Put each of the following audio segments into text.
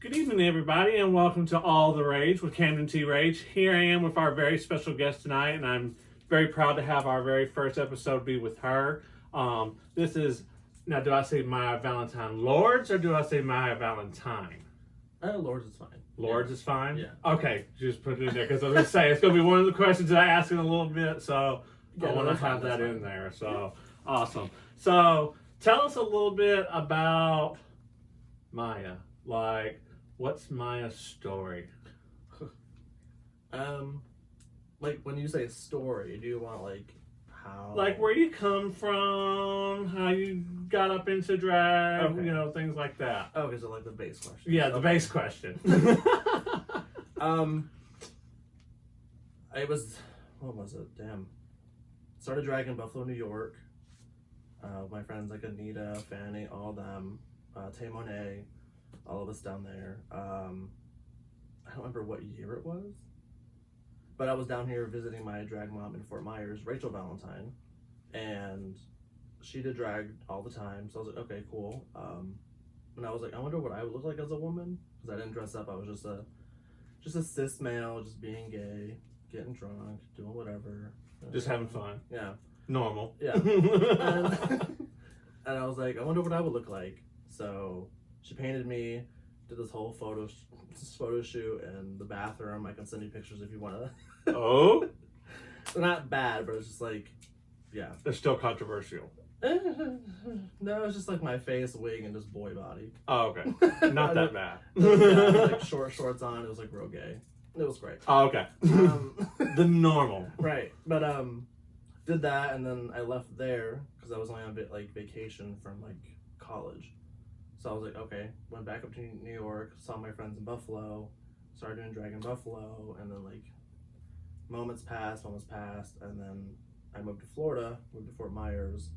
Good evening, everybody, and welcome to All the Rage with Camden T. Rage. Here I am with our very special guest tonight, and I'm very proud to have our very first episode be with her. This is, now do I say Maya Valentine Lords, or do I say Maya Valentine? Lords is fine. Lords is fine? Yeah. Okay, just put it in there, because I was going to say, it's going to be one of the questions that I ask in a little bit, so I want to have that in there. So, awesome. So, tell us a little bit about Maya. Like, what's Maya's story? Like when you say story, do you want like how? Like where you come from, how you got up into drag, Okay. Things like that. Okay, so like the base question. Yeah, the Okay. base question. It was, what was it? Damn. Started dragging in Buffalo, New York. My friends like Anita, Fanny, all them, Tay Monet, all of us down there. I don't remember what year it was, but I was down here visiting my drag mom in Fort Myers, Rachel Valentine, and she did drag all the time. So I was like, okay, cool. And I was like, I wonder what I would look like as a woman, because I didn't dress up. I was just a cis male, just being gay, getting drunk, doing whatever, Just having fun. Yeah. Normal. Yeah. and I was like, I wonder what I would look like. So she painted me, did this whole photo shoot in the bathroom. I can send you pictures if you want to. Oh? They're not bad, but it's just like, yeah. They're still controversial. No, it's just like my face, wig, and just boy body. Oh, okay. Not that bad. Yeah, like short shorts on. It was like real gay. It was great. Oh, okay. The normal. Right, but did that, and then I left there because I was only on vacation from like college. So I was like, okay, went back up to New York, saw my friends in Buffalo, started doing drag in Buffalo, and then like moments passed, and then I moved to Florida, moved to Fort Myers,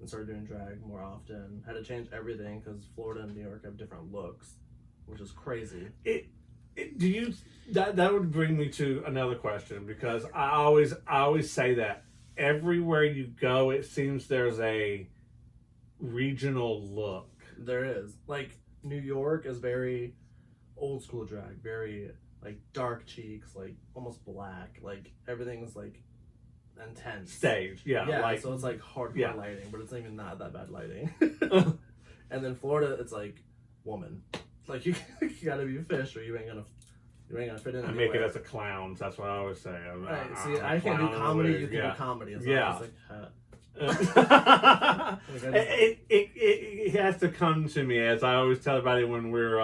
and started doing drag more often. Had to change everything because Florida and New York have different looks, which is crazy. That would bring me to another question, because I always say that everywhere you go, it seems there's a regional look. There is. Like, New York is very old school drag, very like dark cheeks, like almost black, like everything's like intense. Stage, yeah. Yeah, so it's like hardcore lighting, but it's even not that bad lighting. And then Florida, it's like woman. Like you gotta be a fish, or you ain't gonna fit in. I make it as a clown. That's what I always say. Right. See, I can't do comedy. You can do comedy. As yeah. It has to come to me, as I always tell everybody when we're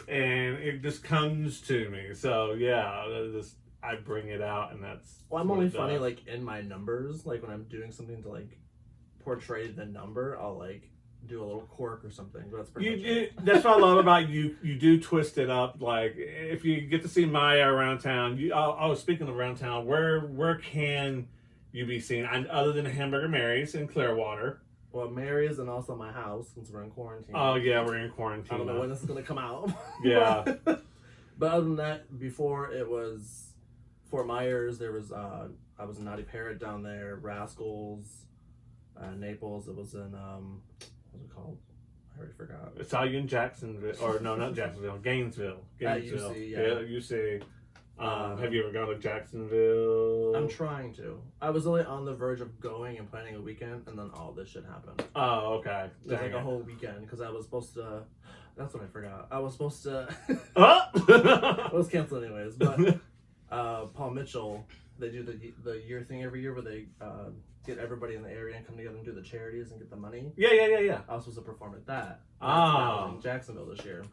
and it just comes to me. So yeah, I bring it out, and that's. Well, I'm only funny like in my numbers. Like when I'm doing something to like portray the number, I'll like do a little quirk or something. But that's pretty much it. That's what I love about you. You do twist it up. Like if you get to see Maya around town, I was speaking of around town. Where can you be seen? Other than Hamburger Mary's in Clearwater. Well, Mary's, and also my house, since we're in quarantine. Oh yeah, we're in quarantine. I don't know when this is gonna come out. Yeah. But other than that, before it was Fort Myers, there was I was in Naughty Parrot down there, Rascals, Naples. It was in what's it called? I already forgot. I saw you in Jacksonville, or no, not Jacksonville, Gainesville. At UC, yeah. UC. Have you ever gone to Jacksonville? I'm trying to. I was only on the verge of going and planning a weekend, and then all this shit happened. Oh, okay. It was like a whole weekend, because I was supposed to. That's what I forgot. I was supposed to. Oh! It was canceled anyways, but Paul Mitchell, they do the year thing every year where they get everybody in the area and come together and do the charities and get the money. Yeah. I was supposed to perform at that. Ah. I was in Jacksonville this year.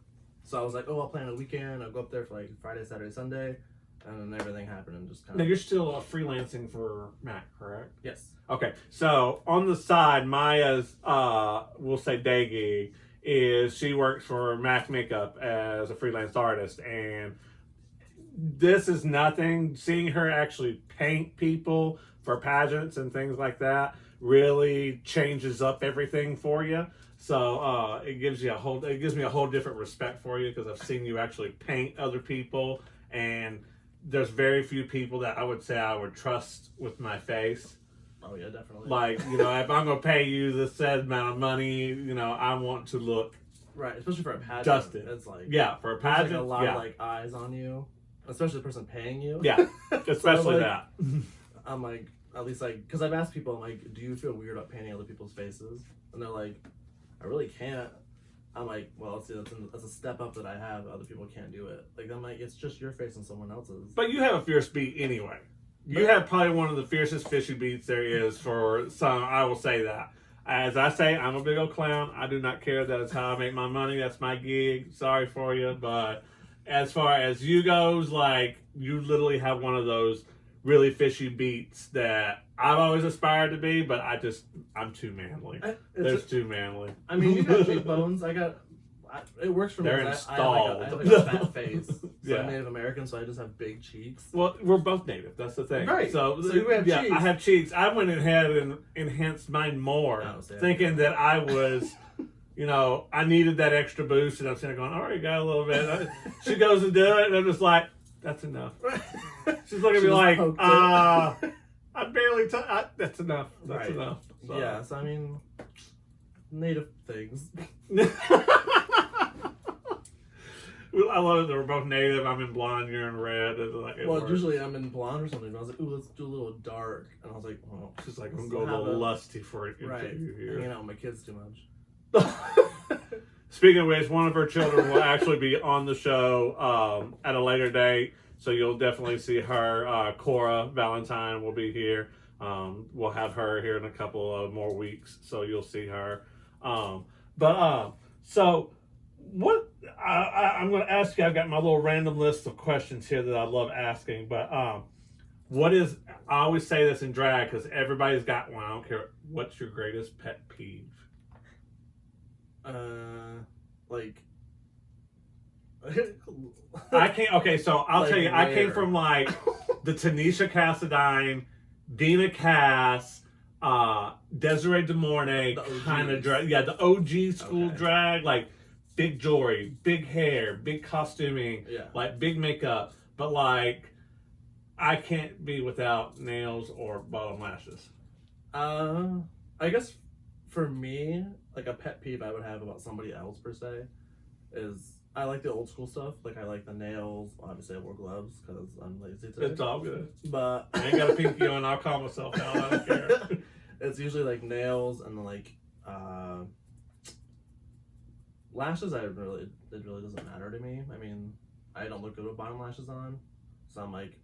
So I was like, oh, I'll plan a weekend. I'll go up there for like Friday, Saturday, Sunday. And then everything happened and just kind of... Now, you're still freelancing for Mac, correct? Yes. Okay, so on the side, Maya's, we'll say day gig, is she works for Mac Makeup as a freelance artist. And this is nothing. Seeing her actually paint people for pageants and things like that really changes up everything for you. So it gives me a whole different respect for you, because I've seen you actually paint other people, and there's very few people that I would say I would trust with my face. Oh yeah, definitely. Like, if I'm gonna pay you the said amount of money, I want to look Right, especially for a pageant. Dusted. It's like Yeah, for a pageant. there's like a lot yeah. of like eyes on you, especially the person paying you. Yeah, especially like, that. I'm like, at least like, because I've asked people, I'm like, do you feel weird about painting other people's faces? And they're like, I really can't. I'm like, well, see, that's a step up that I have. Other people can't do it. Like, I'm like, it's just your face and someone else's. But you have a fierce beat anyway. You have probably one of the fiercest fishy beats there is for some. I will say that. As I say, I'm a big old clown. I do not care. That is how I make my money. That's my gig. Sorry for you. But as far as you goes, like, you literally have one of those really fishy beats that I've always aspired to be, but I'm too manly. There's too manly. I mean, you got cheekbones. It works for me. They're installed. I have like a fat face. So Yeah. I'm Native American, so I just have big cheeks. Well, we're both native. That's the thing. Right. So you have cheeks. I have cheeks. I went ahead and enhanced mine more, thinking that I was, I needed that extra boost, and I'm sitting there going, all right, got a little bit. She goes to do it, and I'm just like, that's enough. She's looking at me like, I barely that's enough. That's enough. So. Yeah, so I mean, native things. I love it that we're both native. I'm in blonde, you're in red. Usually I'm in blonde or something. But I was like, ooh, let's do a little dark. And I was like, well, she's like, I'm going to go a little lusty for it. Right. Here. Hanging out with my kids too much. Speaking of which, one of her children will actually be on the show at a later date. So you'll definitely see her. Cora Valentine will be here. We'll have her here in a couple of more weeks. So you'll see her. So what I'm going to ask you, I've got my little random list of questions here that I love asking, but I always say this in drag because everybody's got one. I don't care. What's your greatest pet peeve? I can't. Okay, so I'll tell you. Rare. I came from like the Tanisha Cassadine, Dina Cass, Desiree DeMornay kind of drag. Yeah, the OG school drag, like big jewelry, big hair, big costuming, like big makeup. But like, I can't be without nails or bottom lashes. I guess for me, like a pet peeve I would have about somebody else per se is I like the old school stuff. Like I like the nails. Obviously, I wore gloves because I'm lazy today. It's all good. But I ain't got a pinky on. I'll calm myself down. I don't care. It's usually like nails and like lashes. It really doesn't matter to me. I mean, I don't look good with bottom lashes on, so I'm like,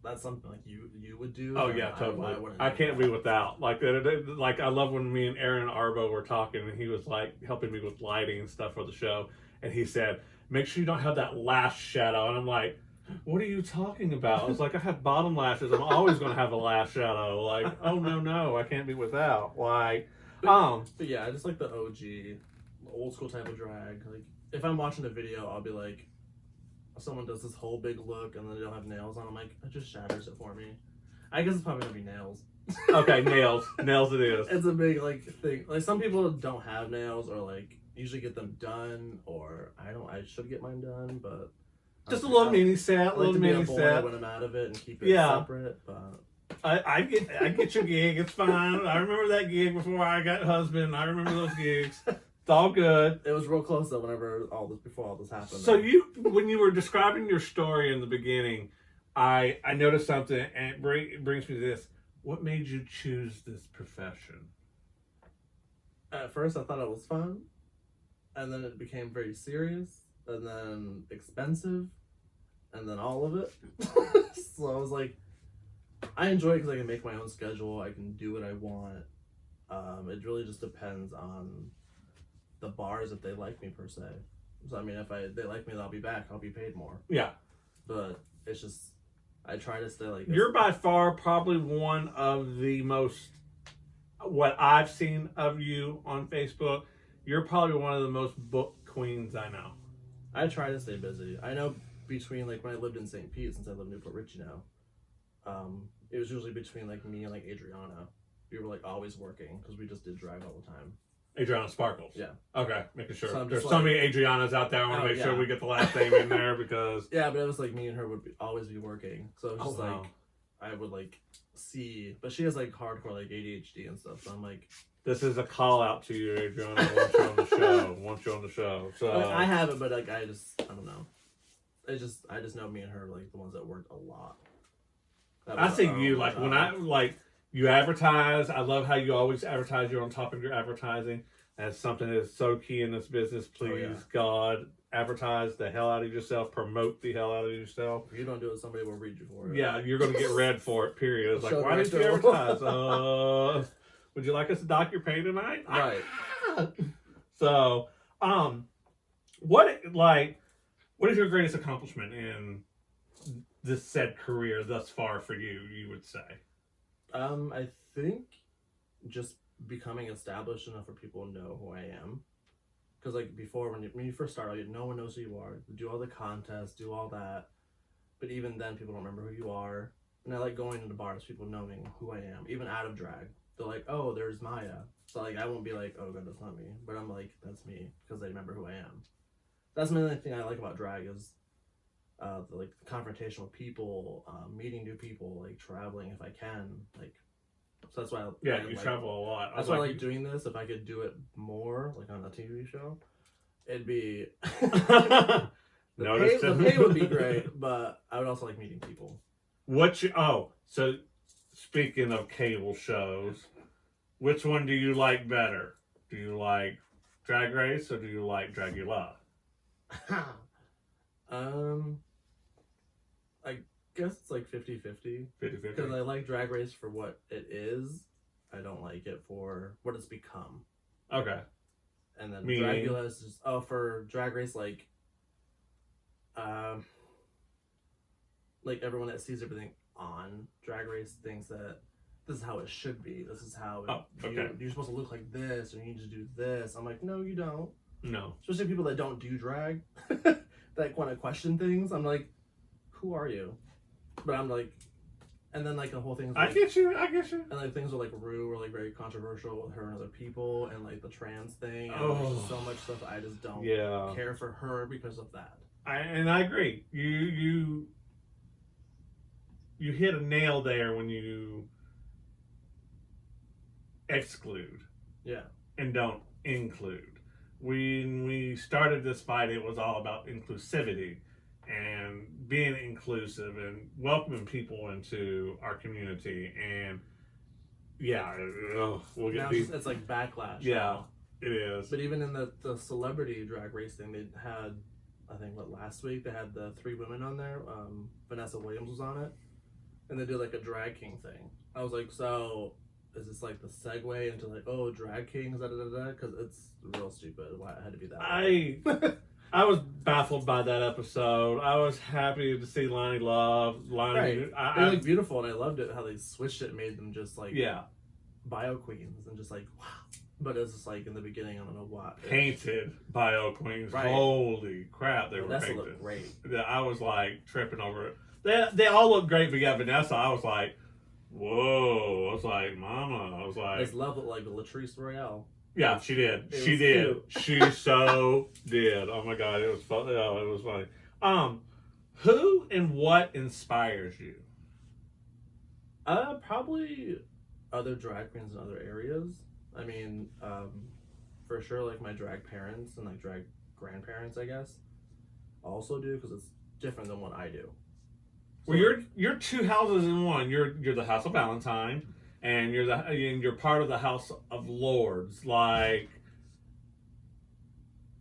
that's something like you would do. Oh yeah, totally. I can't be without. Like I love when me and Aaron Arbo were talking, and he was like helping me with lighting and stuff for the show, and he said, "Make sure you don't have that lash shadow." And I'm like, "What are you talking about?" I was like, "I have bottom lashes. I'm always going to have a lash shadow." Like, oh no, I can't be without. Like, but yeah, I just like the OG, old school type of drag. Like if I'm watching a video, I'll be like, someone does this whole big look and then they don't have nails on. I'm like, it just shatters it for me. I guess it's probably gonna be nails. Okay, nails it is. It's a big like thing. Like some people don't have nails or like usually get them done, or I should get mine done, but just a little mini set, little mini set when I'm out of it and keep it separate. But I get your gig. It's fine. I remember that gig before I got husband. I remember those gigs. It's all good. It was real close though. Before all this happened. So when you were describing your story in the beginning, I noticed something, and it brings me to this. What made you choose this profession? At first, I thought it was fun, and then it became very serious, and then expensive, and then all of it. So I was like, I enjoy it because I can make my own schedule. I can do what I want. It really just depends on the bars if they like me per se. So I mean, if they like me, then I'll be back. I'll be paid more. Yeah. But it's just I try to stay like. You're by far probably one of the most what I've seen of you on Facebook. You're probably one of the most booked queens I know. I try to stay busy. I know between like when I lived in St. Pete, since I live in Newport Richie now, it was usually between like me and like Adriana. We were like always working because we just did drag all the time. Adriana Sparkles. Yeah. Okay, making sure. So There's so many Adrianas out there. I want to make sure we get the last name in there because. Yeah, but it was like me and her would always be working. So it was just like, I would like see. But she has like hardcore like ADHD and stuff. So I'm like. This is a call out to you, Adriana. I want you on the show. I want want you on the show. So Like, I haven't, but like I don't know. I just know me and her like the ones that worked a lot. I see you like when I like you advertise. I love how you always advertise. You're on top of your advertising. As something that is so key in this business. Please, God, advertise the hell out of yourself. Promote the hell out of yourself. If you don't do it, somebody will read you for it. Yeah, you're going to get read for it. Period. It's like, why did you advertise? Would you like us to dock your pay tonight? Right. So, what is your greatest accomplishment in this said career thus far for you? You would say. I think just becoming established enough for people to know who I am. Because like before, when you first start, like, no one knows who you are. You do all the contests, do all that, but even then, people don't remember who you are. And I like going into bars, people knowing who I am, even out of drag. They're like, oh, there's Maya. So like, I won't be like, oh god, that's not me. But I'm like, that's me because they remember who I am. That's the only thing I like about drag is the confrontation with people, meeting new people, like traveling if I can, like. So that's why you travel a lot. That's why I like doing this. If I could do it more, like on a TV show, it'd be the pay would be great, but I would also like meeting people. So speaking of cable shows, which one do you like better? Do you like Drag Race or do you like Dragula? I guess it's like 50-50. 50-50. Because I like Drag Race for what it is. I don't like it for what it's become. Okay. And then Dragula is just for Drag Race like everyone that sees everything on Drag Race thinks that this is how it should be. This is how you're supposed to look like this, or you need to do this. I'm like, no, you don't. No. Especially people that don't do drag, that want to question things. I'm like, who are you? But I'm like, and then like the whole thing is like, I get you. And like things with like Rue were like very controversial with her and other people, and like the trans thing. And there's just so much stuff I just don't care for her because of that. I agree. You hit a nail there when you exclude. Yeah. And don't include. When we started this fight, it was all about inclusivity and being inclusive and welcoming people into our community. And we'll get these. It's like backlash. Yeah, now. it is. But even in the celebrity drag race thing, they had, I think, last week, they had the 3 women on there. Vanessa Williams was on it. And they did like a drag king thing. I was like, so is this like the segue into like, oh, drag kings, because it's real stupid why it had to be that I was baffled by that episode. I was happy to see Lonnie Love. They look beautiful, and I loved it how they switched it and made them just like bio queens and just like wow. But it's just like in the beginning, I don't know what painted bio queens. Right. Holy crap, they were painted. Looked great. I was like tripping over it. They all look great, but yeah, Vanessa, I was like, whoa. I was like, mama. I was like, I just love it, like the Latrice Royale. Yeah, she did. She did. She so did. Oh my god, it was fun. Oh, it was funny. Who and what inspires you? Probably other drag queens in other areas. I mean, for sure, like my drag parents and like drag grandparents, I guess, also do because it's different than what I do. So, well, you're 2 houses in one. You're the House of Valentine. And you're part of the House of Lords. Like,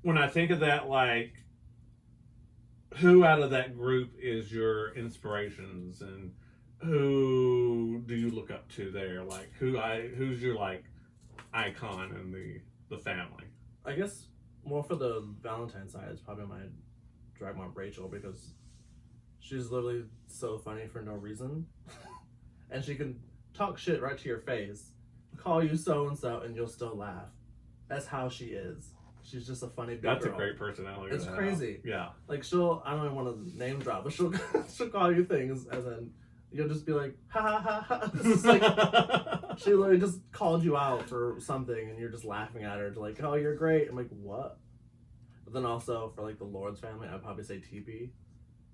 when I think of that, like, who out of that group is your inspirations, and who do you look up to there? Like, who's your like icon in the family? I guess more for the Valentine side, it's probably my drag mom Rachel, because she's literally so funny for no reason, and she can talk shit right to your face, call you so and so, and you'll still laugh. That's how she is. She's just a funny big That's girl. a great personality. It's crazy. Yeah. Like I don't even want to name drop, but she'll call you things, and then you'll just be like, ha ha ha ha. It's like she literally just called you out for something, and you're just laughing at her. Like, oh, you're great. I'm like, what? But then also for like the Lord's family, I'd probably say TP,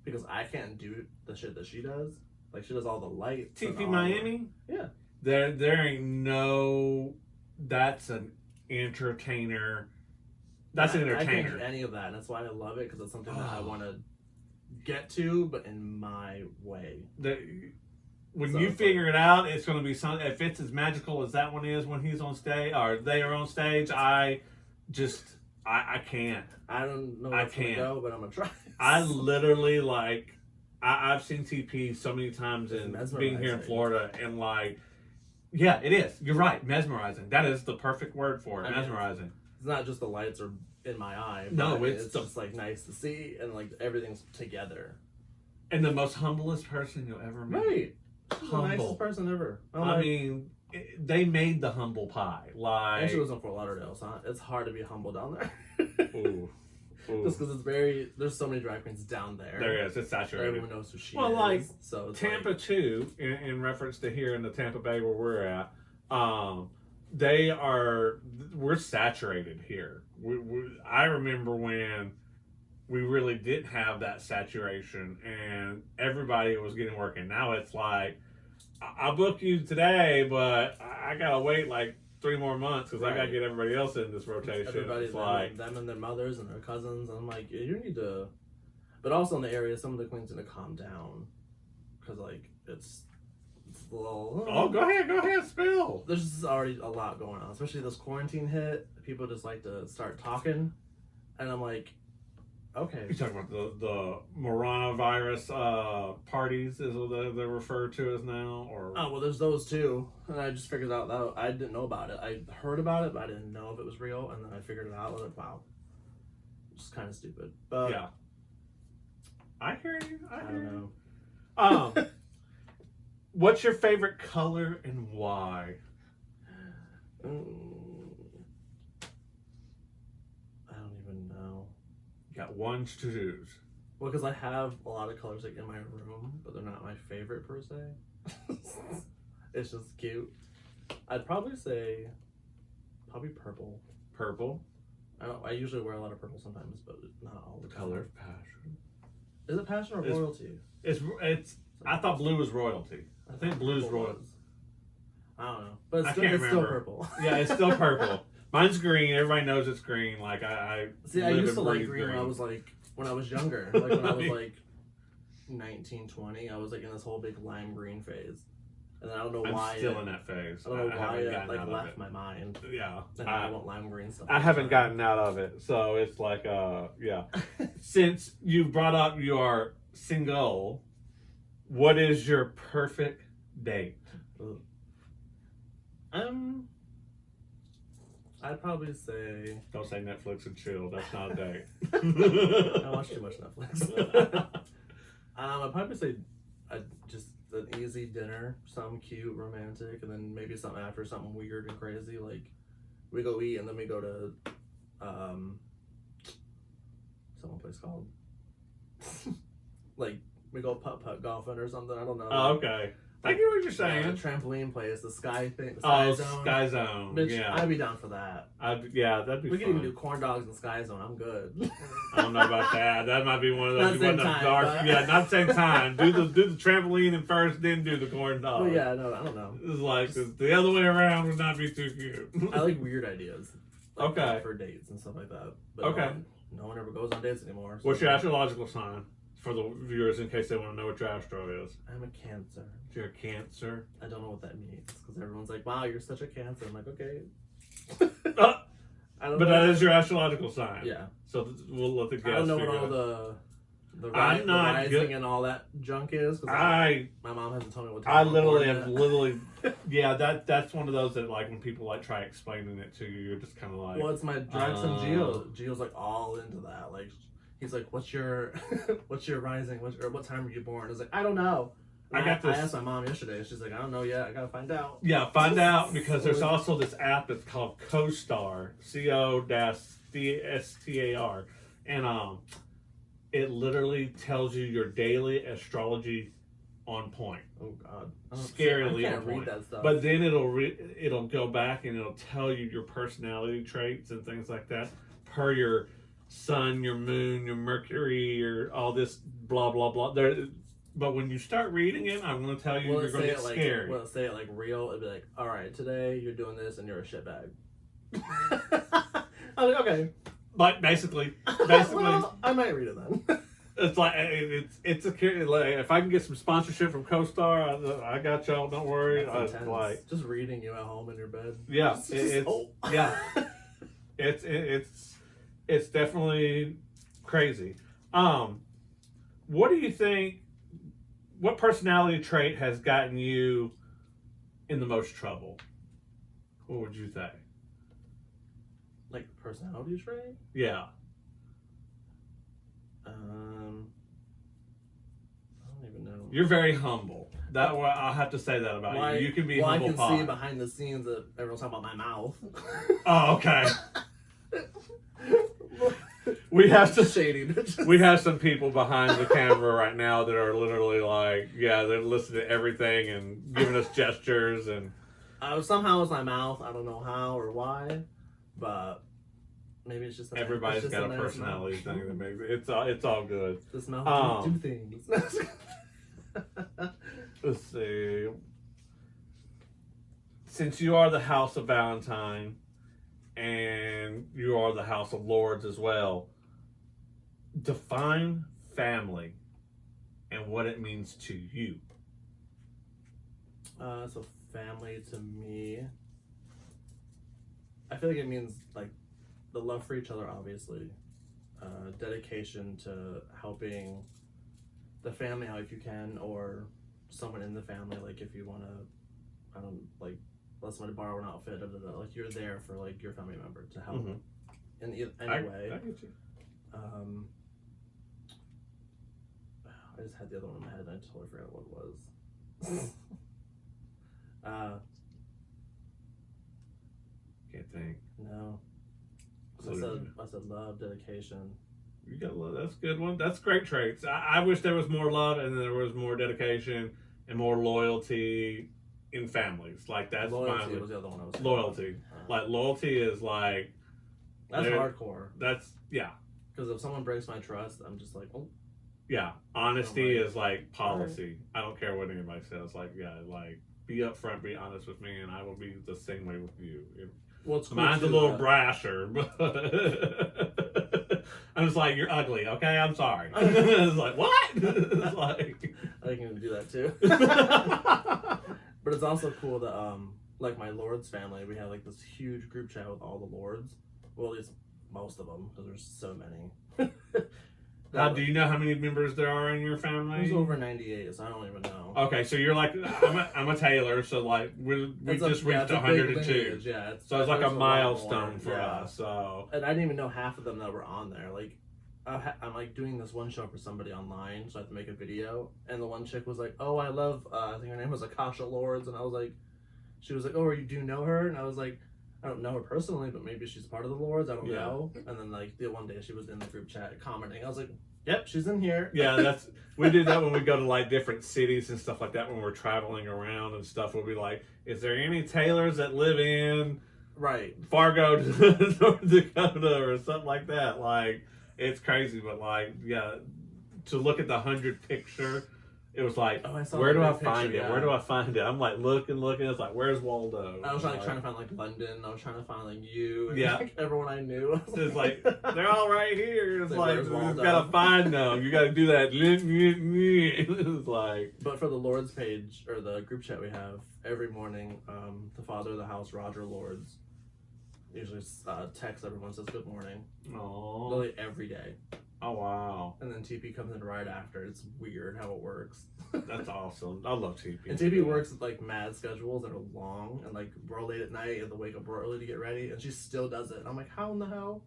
because I can't do the shit that she does. Like, she does all the lights. TP Miami? Yeah. There ain't no... That's an entertainer That's an I can't entertainer. do any of that, and that's why I love it, because it's something that I want to get to, but in my way. When So you it's figure it out, it's going to be something. If it's as magical as that one is when he's on stage or they are on stage, I can't. I don't know I where it's gonna can't. go, but I'm gonna try. I literally like. I've seen TP so many times in being here in Florida, and like, yeah, it is. You're right, mesmerizing. That is the perfect word for it, mesmerizing. It's not just the lights are in my eye. No, I mean, it's just like nice to see, and like everything's together. And the most humblest person you'll ever meet. Right. Humble. The nicest person ever. I mean, they made the humble pie. Like, and she was in Fort Lauderdale, so it's hard to be humble down there. Ooh. Just because there's so many drag queens down there. There is. It's saturated. Everyone knows who she is. Well, like, so it's Tampa like, too, in reference to here in the Tampa Bay where we're at, we're saturated here. I remember when we really didn't have that saturation and everybody was getting working. Now it's like, I'll book you today, but I gotta wait like 3 more months because I gotta get everybody else in this rotation. Everybody, them and their mothers and their cousins. And I'm like, you need to. But also in the area, some of the queens need to calm down, because like it's a little. Oh, go ahead, spill. There's just already a lot going on, especially this quarantine hit. People just like to start talking, and I'm like, okay. You talking about the coronavirus parties is what they're referred to as now, or well, there's those too, and I just figured out that I didn't know about it. I heard about it, but I didn't know if it was real, and then I figured it out. I was like, wow, it's kind of stupid, but yeah. I hear you. I don't know. What's your favorite color and why? I don't even know. You got ones to do's. Well, because I have a lot of colors like in my room, but they're not my favorite per se. It's just cute. I'd probably say purple. Purple. I usually wear a lot of purple sometimes, but not all the Color time. of passion. Is it passion or royalty? It's. I thought blue was royalty. I think blue's royalty. I don't know, but I it's can't still remember. purple. Yeah, it's still purple. Mine's green. Everybody knows it's green. Like I See, I used to like green when I was younger. Like when I was like 19, 20, I was like in this whole big lime green phase. And then I don't know why. I'm still in that phase. I don't know why it like left my mind. Yeah. And I want lime green stuff. I haven't gotten out of it. So it's like yeah. Since you brought up your single, what is your perfect date? I'd probably say. Don't say Netflix and chill. That's not a date. I watch too much Netflix. I'd probably say just an easy dinner, something cute, romantic, and then maybe something after, something weird and crazy. Like we go eat and then we go to some place called like we go putt golfing or something. I don't know. Oh, okay. I get what you're saying. The trampoline place, the Sky thing. The Sky Zone. Sky Zone. Bitch, Yeah. I'd be down for that. Yeah, that'd be We fun. can even do corn dogs in Sky Zone. I'm good. I don't know about that. That might be one of those. Not same time, dark. but- Yeah, not same time. Do the trampoline and first, then do the corn dog. Oh yeah, no, I don't know. It's like the other way around would not be too cute. I like weird ideas. Like Okay. For dates and stuff like that. But Okay. No one ever goes on dates anymore. So What's your astrological sign? For the viewers, in case they want to know what your astro is. I'm a Cancer. You're a Cancer. I don't know what that means because everyone's like, "Wow, you're such a Cancer." I'm like, okay. I don't But know. that is your astrological sign. Yeah. So we'll let the guests. I don't know what figure all it. the I'm not rising good- and all that junk is. 'Cause my mom hasn't told me what. I time literally I'm have born yet. yeah. That's one of those that like when people like try explaining it to you, you're just kind of like. Well, it's my drag son Gio. Gio's like all into that. Like, he's like, "What's your, what's your rising? What time were you born?" I was like, "I don't know." I got this. I asked my mom yesterday. She's like, "I don't know yet. I gotta find out." Yeah, find out because there's also this app that's called CoStar, COSTAR, and it literally tells you your daily astrology on point. Oh God, Scarily I on can't read point. that stuff. But then it'll go back and it'll tell you your personality traits and things like that per your sun, your moon, your Mercury, your all this blah blah blah. But when you start reading it, I'm going to tell you you're going to get scared. Will it say it like real? It'd be like, "All right, today you're doing this and you're a shitbag." I was like, okay. Like basically, Well, I might read it then. it's like it's a like, if I can get some sponsorship from CoStar, I got y'all. Don't worry. That's I, intense. like Just reading you at home in your bed. yeah, Oh. yeah, it's definitely crazy. What do you think? What personality trait has gotten you in the most trouble? What would you say? Like personality trait? Yeah. I don't even know. You're very humble. That I'll have to say that about you. You can be humble. I can pie. see behind the scenes that everyone's talking about my mouth. Oh, okay. We have some shady. We have some people behind the camera right now that are literally like, yeah, they're listening to everything and giving us gestures and. Somehow it's my mouth. I don't know how or why, but maybe it's just everybody's got a personality thing that makes it. It's all good. This mouth do things. Let's see. Since you are the House of Valentine, and you are the House of Lords as well, define family and what it means to you. So family to me, I feel like it means like the love for each other, obviously, dedication to helping the family out if you can, or someone in the family, like if you want to, I don't like, let somebody borrow an outfit, like you're there for like your family member to help in any way. I get you. I just had the other one in my head and I totally forgot what it was. Can't think. No. So I said love, dedication. You got love. That's a good one. That's great traits. I wish there was more love and there was more dedication and more loyalty in families. Like that's loyalty was the other one I was loyalty. Like loyalty is like that's hardcore. That's yeah. Because if someone breaks my trust, I'm just like, oh. Yeah, honesty is like policy. Right. I don't care what anybody says. Like, yeah, like be upfront, be honest with me, and I will be the same way with you. Well, it's cool mine's a little brasher, but I'm just like, you're ugly. Okay, I'm sorry. It's like what? It's like I can do that too. But it's also cool that like my Lords family, we have like this huge group chat with all the Lords. Well, at least most of them, because there's so many. Do you know how many members there are in your family? There's over 98, so I don't even know. Okay, so you're like, I'm a Taylor, so like we just reached 102. Yeah, so it's like a milestone for us. So, and I didn't even know half of them that were on there. Like, I'm like doing this one show for somebody online, so I have to make a video. And the one chick was like, "Oh, I love," I think her name was Akasha Lords, and I was like, she was like, "Oh, do you know her?" And I was like, I don't know her personally, but maybe she's part of the Lords. I don't know. And then like the one day she was in the group chat commenting. I was like, "Yep, she's in here." Yeah, we do that when we go to like different cities and stuff like that. When we're traveling around and stuff, we'll be like, "Is there any Taylors that live in Fargo, North Dakota, or something like that?" Like it's crazy, but like to look at the 100 picture. It was like, where do I find it? Where do I find it? I'm like looking. It's like, where's Waldo? I was like trying to find like London. I was trying to find like you. And, yeah, like, everyone I knew. It's like they're all right here. It's like you gotta find them. You gotta do that. It's like. But for the Lords page or the group chat we have every morning, the father of the house, Roger Lords, usually texts everyone, says good morning. Aww. Literally every day. Oh wow! And then TP comes in right after. It's weird how it works. That's awesome. I love TP. And TP works with like mad schedules that are long, and like we're late at night, you have to wake up early to get ready, and she still does it. And I'm like, how in the hell?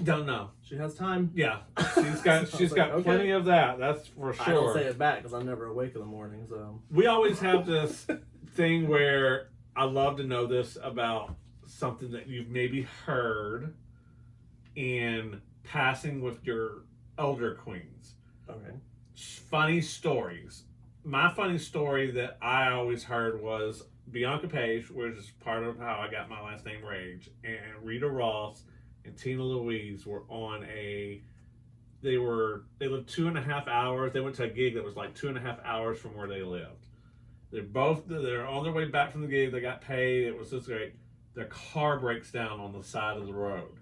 Don't know. She has time. Yeah, she's got plenty of that. That's for sure. I don't say it back because I'm never awake in the morning. So we always have this thing where I love to know this about something that you've maybe heard in passing with your elder queens. Okay. Funny stories. My funny story that I always heard was Bianca Page, which is part of how I got my last name Rage, and Rita Ross and Tina Louise were on they lived 2.5 hours. They went to a gig that was like 2.5 hours from where they lived. They're on their way back from the gig. They got paid. It was just great. Their car breaks down on the side of the road.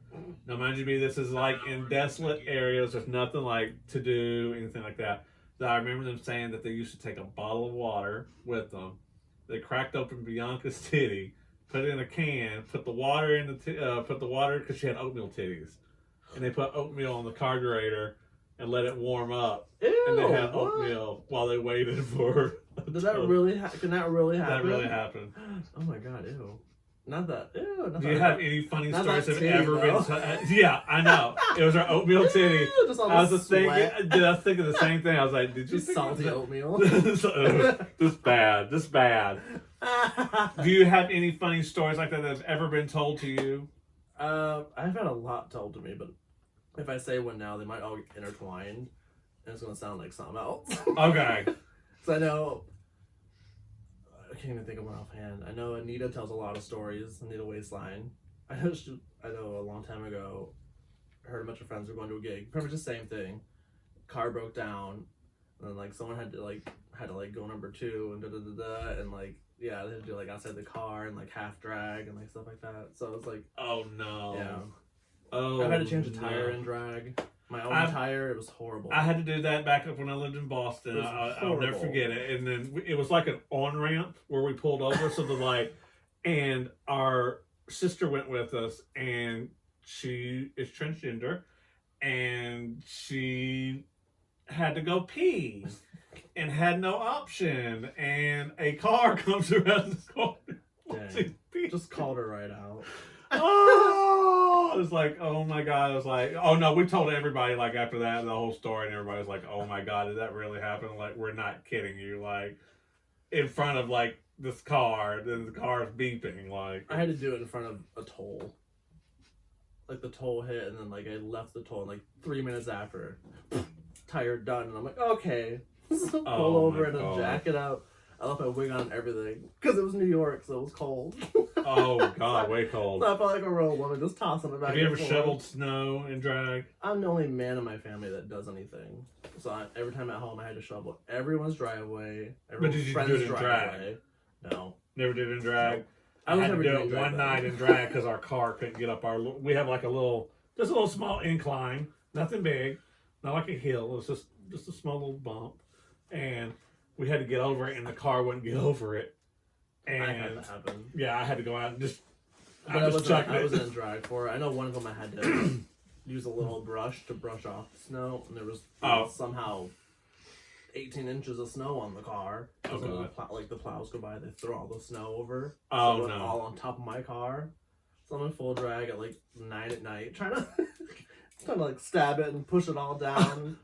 Now, mind you, this is like in desolate areas. There's nothing like to do, anything like that. So I remember them saying that they used to take a bottle of water with them. They cracked open Bianca's titty, put it in a can, put the water in put the water because she had oatmeal titties, and they put oatmeal on the carburetor and let it warm up. Ew, and they had what? oatmeal while they waited for. Did that really can that really happen? That really happened. Oh my god, ew. Not that. Ew. Not Do you that have any funny not stories that that titty, have ever though. been? Yeah, I know. It was our oatmeal titty. Just all I the was thinking. sweat. Dude, I was thinking the same thing. I was like, "Did you Just think salty that- oatmeal. This bad. This bad." Do you have any funny stories like that have ever been told to you? I've had a lot told to me, but if I say one now, they might all get intertwined, and it's gonna sound like something else. Okay. So I know. I can't even think of one offhand. I know Anita tells a lot of stories. Anita Waistline. I know a long time ago, her and a bunch of friends were going to a gig. Pretty much the same thing. Car broke down, and then like someone had to go number 2 and and like yeah, they had to do like outside the car and like half drag and like stuff like that. So it was like Oh no. yeah. Oh. I've had to change a no. tire in drag. My own tire. It was horrible. I had to do that back up when I lived in Boston. It was I'll never horrible. forget it. And then it was like an on ramp where we pulled over. So the like, and our sister went with us, and she is transgender, and she had to go pee, and had no option. And a car comes around the corner. Dang. Just called her right out. Oh, it was like, oh my god. I was like, oh no, we told everybody like after that the whole story, and everybody was like, oh my god, did that really happen? Like, we're not kidding you. Like, in front of like this car, then the car's beeping. Like, I had to do it in front of a toll. Like the toll hit, and then like I left the toll, and like 3 minutes after, tire done, and I'm like, okay, so pull over my and God. jack it up. I left my wig on and everything because it was New York, so it was cold. oh god, way cold. So I felt like a real woman just tossing it back. Have you and ever forth. shoveled snow in drag? I'm the only man in my family that does anything. So every time at home, I had to shovel everyone's driveway, everyone's did you friend's do it in driveway. No. Never did it in drag. Nope. I was had to never do doing it drag one then. night in drag because our car couldn't get up our. We have like just a little small incline, nothing big, not like a hill. It was just a small little bump, and we had to get over it, and the car wouldn't get over it. I had And that happen. yeah, I had to go out and just. But I just chucked I it. wasn't in drag for it. I know one of them I had to use a little brush to brush off snow, and there was somehow 18 inches of snow on the car. Oh, So when God. the plows go by, they throw all the snow over. Oh, so it no. went all on top of my car. So I'm in full drag at like 9 at night, trying to like stab it and push it all down.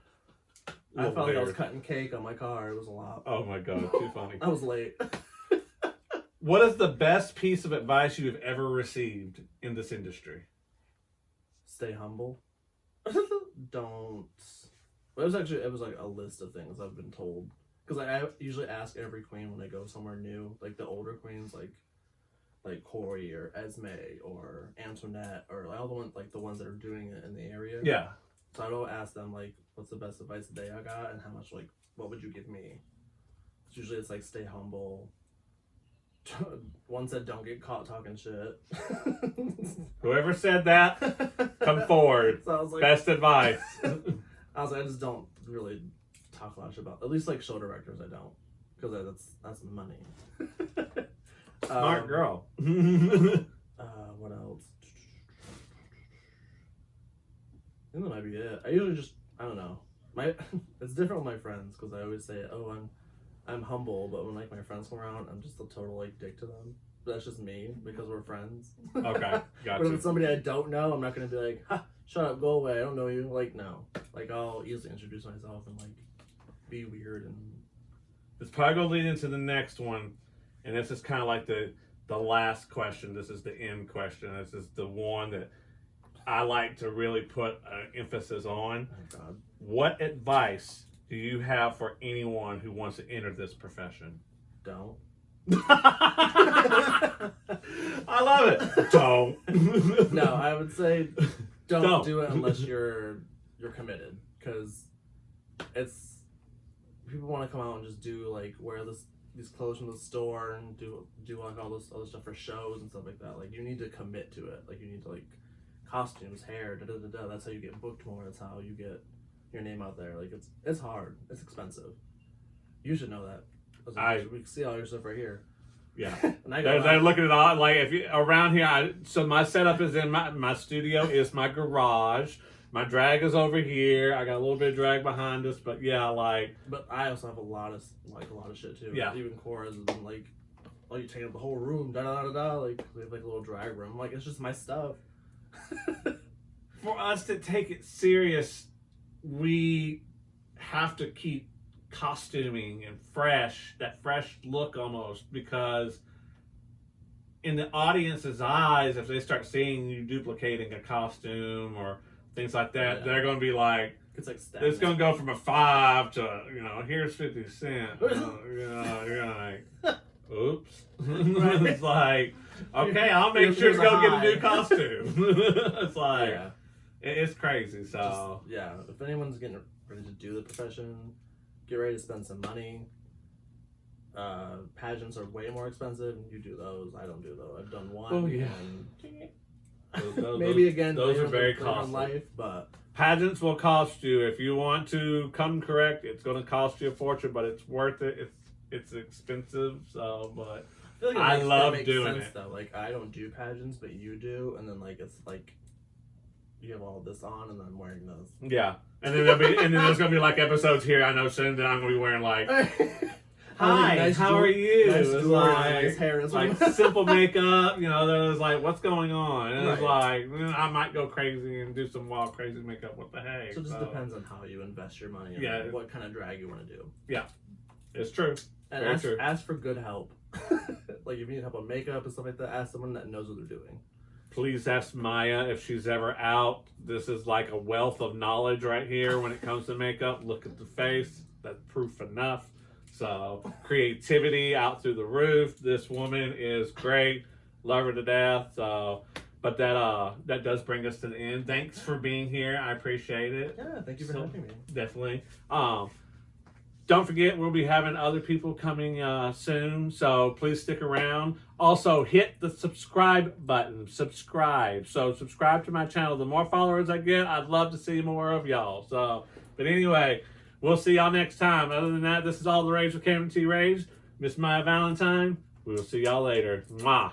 I Little felt like I was weird. cutting cake on my car. It was a lot. Oh my god, too funny. I was late. What is the best piece of advice you have ever received in this industry? Stay humble. Don't. But it was like a list of things I've been told. Because I usually ask every queen when I go somewhere new, like the older queens, like Corey or Esme or Antoinette or all the ones that are doing it in the area. Yeah. So I don't ask them like, what's the best advice they I got and how much what would you give me? Usually it's like stay humble. One said don't get caught talking shit. Whoever said that, come forward. So I was like, Best advice. I just don't really talk a lot about. At least like show directors, I don't, because that's the money. Smart girl. What else? I think that might be it. I usually I don't know. It's different with my friends because I always say, oh, I'm humble, but when like my friends come around, I'm just a total like dick to them. But that's just me because we're friends. Okay, But if gotcha. it's somebody I don't know, I'm not gonna be like, ha, shut up, go away, I don't know you. Like, no. Like, I'll easily introduce myself and like be weird and. It's probably going to lead into the next one, and this is kind of like the last question. This is the end question. This is the one that I like to really put emphasis on. Oh God. What advice do you have for anyone who wants to enter this profession? Don't. I love it. Don't. No, I would say don't Don't. do it unless you're committed, because it's people want to come out and just do like wear these clothes from the store and do like all this other stuff for shows and stuff like that. Like you need to commit to it. Like you need to like costumes, hair, That's how you get booked more. That's how you get your name out there. Like it's hard. It's expensive. You should know that. We see all your stuff right here. Yeah, And I they're looking at all like if you around here. So my setup is in my studio is my garage. My drag is over here. I got a little bit of drag behind us, but yeah, like. But I also have a lot of shit too. Yeah. Even chorus and like, you take up the whole room. Like we have like a little drag room. Like it's just my stuff. For us to take it serious, we have to keep costuming and that fresh look almost, because in the audience's eyes, if they start seeing you duplicating a costume or things like that, they're going to be like, it's going to go from a 5 to, here's 50 cents. You're like, oops. It's like, okay, I'll make sure to go get a new costume. It's like, it's crazy. So, if anyone's getting ready to do the profession, get ready to spend some money. Pageants are way more expensive. You do those. I don't do those. I've done one. Oh, yeah. Maybe again, those are very costly. Life, but pageants will cost you, if you want to come correct, it's going to cost you a fortune, but it's worth it. It's expensive. So, but I feel like I love doing sense, it. Though. Like I don't do pageants, but you do, and then like it's like you have all this on, and then I'm wearing those. Yeah, and then there's gonna be like episodes here. I know soon that I'm gonna be wearing like. Hi, nice how are you? Nice it's nice hair. Like simple makeup, there's like, what's going on? And it's like, I might go crazy and do some wild, crazy makeup. What the heck? So it just depends on how you invest your money and what kind of drag you want to do. Yeah, it's true. And ask for good help. Like if you need help with makeup and stuff like that, ask someone that knows what they're doing. Please ask Maya if she's ever out. This is like a wealth of knowledge right here when it comes to makeup. Look at the face. That's proof enough. So creativity out through the roof. This woman is great. Love her to death. So, but that does bring us to the end. Thanks for being here. I appreciate it. Yeah, thank you for having me. Definitely. Don't forget, we'll be having other people coming soon, so please stick around. Also, hit the subscribe button. Subscribe. So subscribe to my channel. The more followers I get, I'd love to see more of y'all. So, but anyway, we'll see y'all next time. Other than that, this is All the Rage with Cameron T. Rage. Miss Maya Valentine. We will see y'all later. Mwah.